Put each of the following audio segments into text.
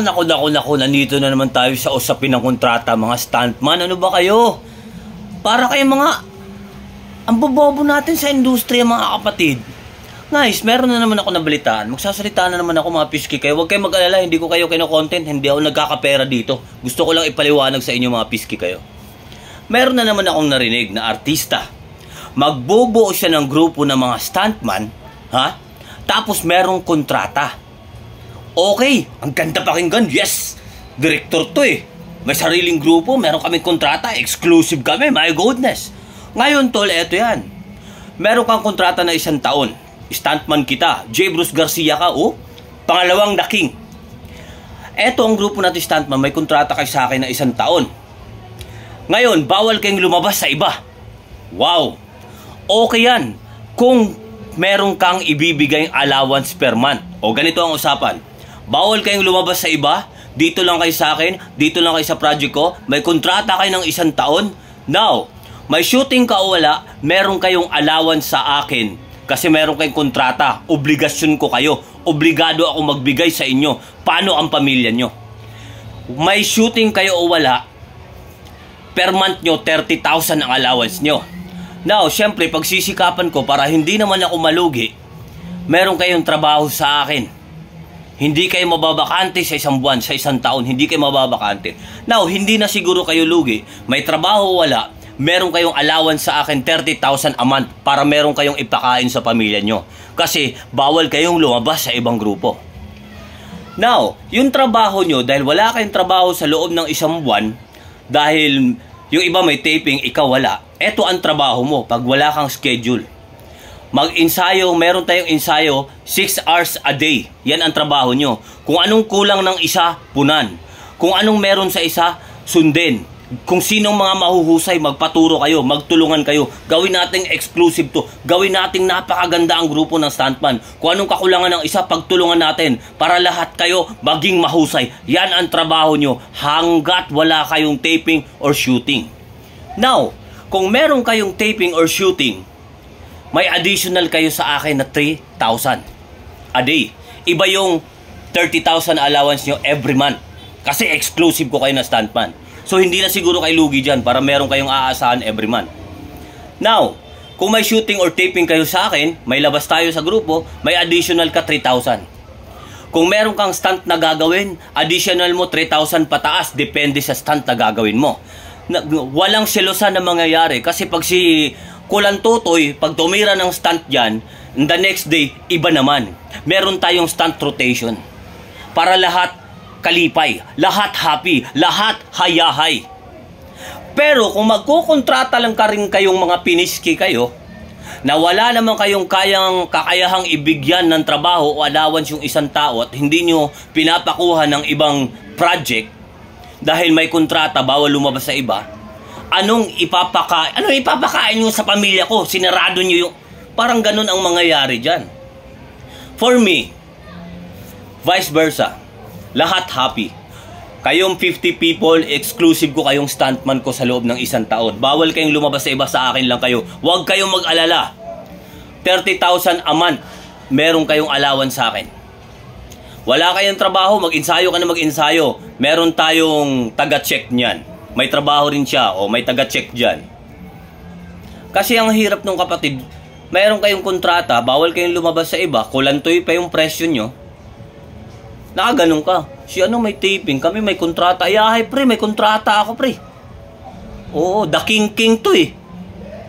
Naku, nandito na naman tayo sa usapin ng kontrata, mga stuntman. Ano ba kayo? Para kayo mga ang bobobo natin sa industriya, mga kapatid. Guys, meron na naman ako nabalitaan. Magsasalita na naman ako, mga piski kayo. Huwag kayong mag-alala, hindi ko kayo kino-content. Hindi ako nagkakapera dito. Gusto ko lang ipaliwanag sa inyo, mga piski kayo. Meron na naman akong narinig na artista. Magbubuo siya ng grupo ng mga stuntman, ha? Tapos merong kontrata. Okay, ang ganda pakinggan. Yes, director to eh. May sariling grupo, meron kaming kontrata, exclusive kami, my goodness. Ngayon tol, eto yan. Meron kang kontrata na 1 taon. Stuntman kita, J. Bruce Garcia ka, oh. Pangalawang The King. Eto ang grupo natin stuntman, may kontrata kayo sa akin na 1 taon. Ngayon, bawal kayong lumabas sa iba. Wow. Okay yan. Kung meron kang ibibigay allowance per month. O ganito ang usapan. Bawal kayong lumabas sa iba. Dito lang kayo sa akin. Dito lang kayo sa project ko. May kontrata kayo ng 1 taon. Now, may shooting ka o wala, meron kayong allowance sa akin. Kasi meron kayong kontrata. Obligasyon ko kayo. Obligado ako magbigay sa inyo. Paano ang pamilya nyo? May shooting kayo o wala, per month nyo, 30,000 ang allowance nyo. Now, syempre, pagsisikapan ko para hindi naman ako malugi, meron kayong trabaho sa akin. Hindi kayo mababakante sa 1 buwan, sa 1 taon. Hindi kayo mababakante. Now, hindi na siguro kayo lugi. May trabaho o wala, meron kayong allowance sa akin 30,000 a month para meron kayong ipakain sa pamilya nyo. Kasi bawal kayong lumabas sa ibang grupo. Now, yung trabaho nyo, dahil wala kayong trabaho sa loob ng 1 buwan, dahil yung iba may taping, ikaw wala, eto ang trabaho mo pag wala kang schedule. Mag-ensayo, meron tayong ensayo 6 hours a day. Yan ang trabaho nyo. Kung anong kulang ng isa, punan. Kung anong meron sa isa, sundin. Kung sinong mga mahuhusay, magpaturo kayo, magtulungan kayo. Gawin nating exclusive to. Gawin nating napakaganda ang grupo ng stuntman. Kung anong kakulangan ng isa, pagtulungan natin para lahat kayo maging mahusay. Yan ang trabaho nyo hanggat wala kayong taping or shooting. Now, kung meron kayong taping or shooting, may additional kayo sa akin na 3,000 a day. Iba yung 30,000 allowance nyo every month. Kasi exclusive ko kayo na stuntman. So, hindi na siguro kayo lugi dyan para meron kayong aasahan every month. Now, kung may shooting or taping kayo sa akin, may labas tayo sa grupo, may additional ka 3,000. Kung meron kang stunt na gagawin, additional mo 3,000 pataas, depende sa stunt na gagawin mo. Walang selosan na mangyayari kasi pag si Kulan Tutoy, pag tumira ng stunt dyan, the next day, iba naman. Meron tayong stunt rotation. Para lahat kalipay, lahat happy, lahat hayahay. Pero kung magkukontrata lang ka rin kayong mga piniski kayo, na wala naman kayong kakayahang ibigyan ng trabaho o allowance yung 1 tao at hindi nyo pinapakuha ng ibang project, dahil may kontrata, bawal lumabas sa iba, anong ipapakain nyo sa pamilya ko? Sinarado nyo yung... Parang ganun ang mangyayari dyan. For me, vice versa. Lahat happy. Kayong 50 people, exclusive ko kayong stuntman ko sa loob ng 1 taon. Bawal kayong lumabas sa iba, sa akin lang kayo. Huwag kayong mag-alala. 30,000 a month, meron kayong allowance sa akin. Wala kayong trabaho, mag-ensayo ka na mag-ensayo. Meron tayong taga-check niyan. May trabaho rin siya o may taga-check dyan. Kasi ang hirap nung kapatid, mayroon kayong kontrata, bawal kayong lumabas sa iba, kulantoy pa yung presyo nyo. Nakaganon ka. Si ano may taping, kami may kontrata. Ayahay pre, may kontrata ako pre. Oo, The King to eh.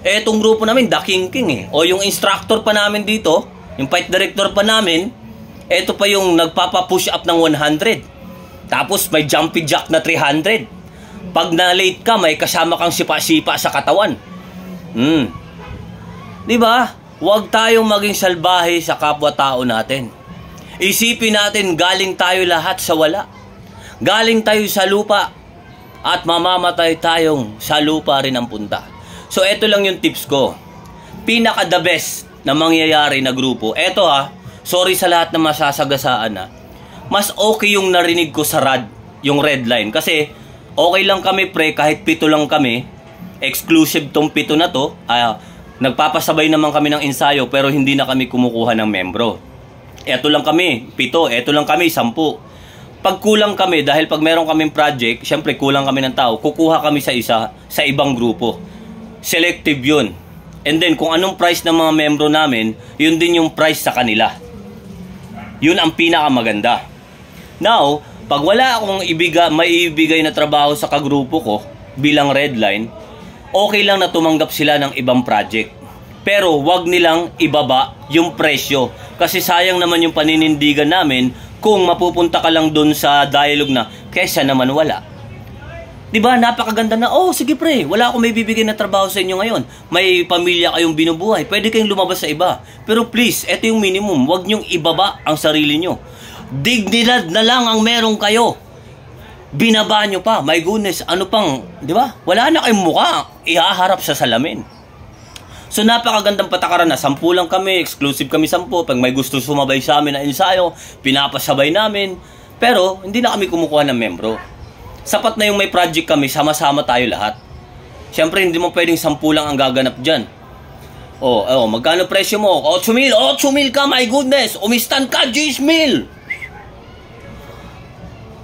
Etong grupo namin, The King eh. O yung instructor pa namin dito, yung fight director pa namin, eto pa yung nagpapa-push up ng 100. Tapos may jumpy jack na 300. Pag na-late ka, may kasama kang sipa-sipa sa katawan. Diba? Huwag tayong maging salbahe sa kapwa-tao natin. Isipin natin, galing tayo lahat sa wala. Galing tayo sa lupa. At mamamatay tayong sa lupa rin ang punta. So, eto lang yung tips ko. Pinaka-the best na mangyayari na grupo. Eto sorry sa lahat na masasagasaan mas okay yung narinig ko sa rad, yung red line. Kasi, okay lang kami pre, kahit 7 lang kami, exclusive tong 7 na to, nagpapasabay naman kami ng ensayo pero hindi na kami kumukuha ng membro. Eto lang kami, 7, eto lang kami, 10. pag kulang kami, dahil pag meron kaming project, syempre kulang kami ng tao, kukuha kami sa ibang grupo. Selective yun. And then, kung anong price ng mga membro namin, yun din yung price sa kanila. Yun ang pinakamaganda. Now, pag wala akong maibigay na trabaho sa kagrupo ko, bilang red line, okay lang na tumanggap sila ng ibang project. Pero, wag nilang ibaba yung presyo. Kasi sayang naman yung paninindigan namin kung mapupunta ka lang dun sa dialogue na, kesa naman wala. Diba, napakaganda na, oh sige pre, wala akong may bibigay na trabaho sa inyo ngayon. May pamilya kayong binubuhay, pwede kayong lumabas sa iba. Pero please, eto yung minimum, wag nyong ibaba ang sarili nyo. Dignidad na lang ang meron kayo. Binaba nyo pa, my goodness, ano pang, diba? Wala na kayong mukha, ihaharap sa salamin. So napakagandang patakaran na, 10 lang kami, exclusive kami 10. Pag may gusto sumabay sa amin na ensayo, pinapasabay namin. Pero hindi na kami kumukuha ng membro. Sapat na yung may project kami, sama-sama tayo lahat. Siyempre hindi mo pwedeng 10 lang ang gaganap dyan. Magkano presyo mo? 8,000, 8,000 ka, my goodness, umistan ka, 10,000.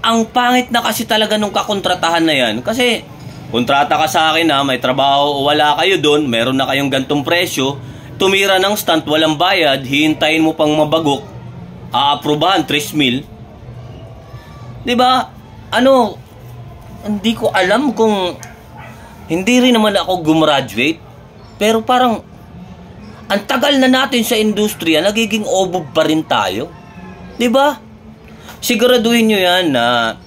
Ang pangit na kasi talaga nung kakontratahan na yan, kasi kontrata ka sa akin na may trabaho o wala kayo doon, meron na kayong gantong presyo, tumira ng stunt, walang bayad, hihintayin mo pang mabagok, aaprubahan, 3,000. Diba? Hindi ko alam kung, hindi rin naman ako gumraduate, pero parang, ang tagal na natin sa industriya, nagiging obob pa rin tayo. Diba? Siguraduhin nyo yan na,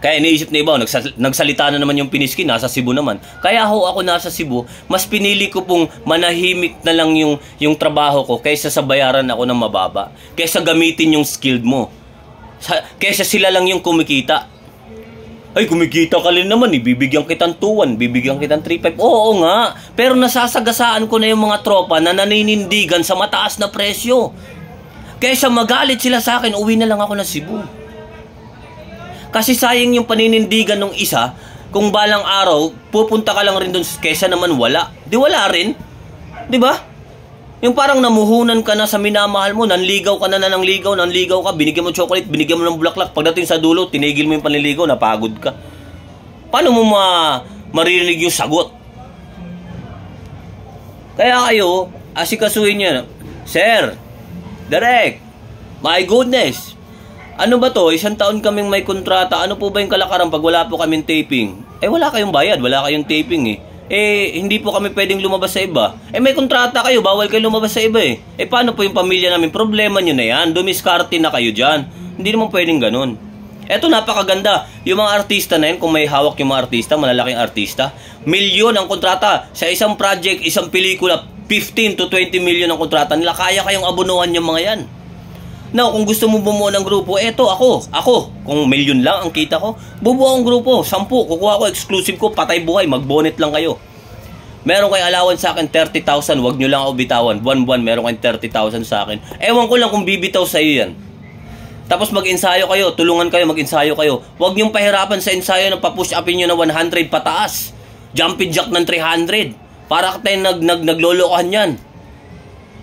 kaya iniisip na iba, nagsalita na naman yung Piniski, nasa Cebu naman. Kaya ako nasa Cebu, mas pinili ko pong manahimik na lang yung trabaho ko kaysa sa bayaran ako ng mababa. Kaysa gamitin yung skilled mo. Kaysa sila lang yung kumikita. Ay, kumikita ka rin naman, bibigyan kitang 2,1, bibigyan kitang 3,5. Oo nga, pero nasasagasaan ko na yung mga tropa na naninindigan sa mataas na presyo. Kaysa magalit sila sa akin, uwi na lang ako ng Cebu. Kasi sayang yung paninindigan ng isa, kung balang araw, pupunta ka lang rin doon kesa naman wala. Di wala rin. Di ba? Yung parang namuhunan ka na sa minamahal mo, nanligaw ka na nanligaw ka, binigyan mo chocolate, binigyan mo ng bulaklak, pagdating sa dulo, tinigil mo yung panliligaw, napagod ka. Paano mo maririnig yung sagot? Kaya kayo, asikasuhin nyo, Sir, Direk, my goodness, ano ba to? 1 taon kaming may kontrata. Ano po ba yung kalakaran pag wala po kaming taping? Wala kayong bayad, wala kayong taping hindi po kami pwedeng lumabas sa iba. May kontrata kayo, bawal kayo lumabas sa iba paano po yung pamilya namin? Problema nyo na yan, dumiskarte na kayo dyan. Hindi naman pwedeng ganun. Eto, napakaganda. Yung mga artista na yan, kung may hawak yung mga artista, malalaking artista, milyon ang kontrata. Sa isang project, isang pelikula, 15 to 20 million ang kontrata nila. Kaya kayong abunuhan yung mga yan. Now, kung gusto mo bumuo ng grupo, ako, kung milyon lang ang kita ko, bubuo akong grupo, 10, kukuha ko, exclusive ko, patay buhay, mag-bonnet lang kayo. Meron kayo allowance sa akin, 30,000, wag nyo lang ako bitawan. Buwan-buwan, meron kayong 30,000 sa akin. Ewan ko lang kung bibitaw sa iyo yan. Tapos mag-ensayo kayo, tulungan kayo, mag-ensayo kayo. Wag nyong pahirapan sa ensayo na pa-push upin nyo na 100 pataas. Jumping jack ng 300. Para tayo naglolokohan yan.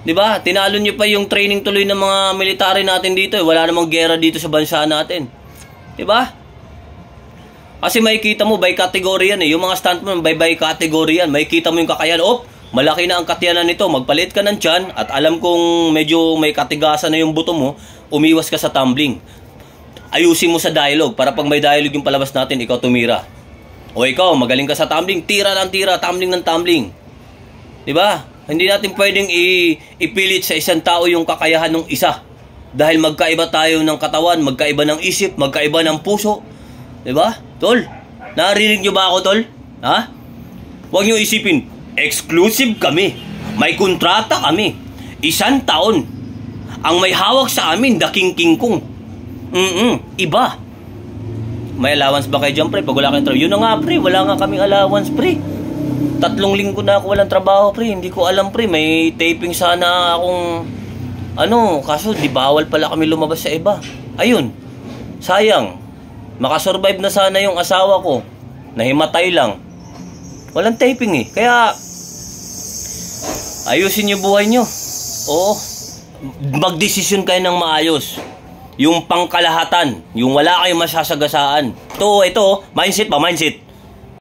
Diba? Tinalo nyo pa yung training tuloy ng mga military natin dito. Wala namang gera dito sa bansa natin. Diba? Kasi makikita mo by category yan Yung mga stuntman by category yan. Makikita mo yung kakayan. Malaki na ang katiyanan nito. Magpalit ka ng tiyan. At alam kong medyo may katigasan na yung buto mo. Umiwas ka sa tumbling. Ayusin mo sa dialogue. Para pag may dialogue yung palabas natin, ikaw tumira. O ikaw, magaling ka sa tumbling. Tira ng tira. Tumbling ng tumbling. Diba? Hindi natin pwedeng ipilit sa isang tao yung kakayahan ng isa. Dahil magkaiba tayo ng katawan, magkaiba ng isip, magkaiba ng puso. Diba? Tol, narinig nyo ba ako, Tol? Ha? Huwag nyo isipin, exclusive kami. May kontrata kami. 1 taon. Ang may hawak sa amin, daking kingkong. Iba. May allowance ba kayo dyan, pre? Pag wala kayong trabaho. Yun na nga, pre. Wala nga kaming allowance, pre. 3 linggo na ako walang trabaho, pre. Hindi ko alam, pre. May taping sana akong kaso di bawal pala kami lumabas sa iba. Ayun. Sayang. Makasurvive na sana yung asawa ko. Nahimatay lang. Walang taping Kaya ayusin niyo buhay niyo. Oo. Magdesisyon kayo ng maayos. Yung pangkalahatan. Yung wala kayong masasagasaan. Ito, mindset ba? Mindset.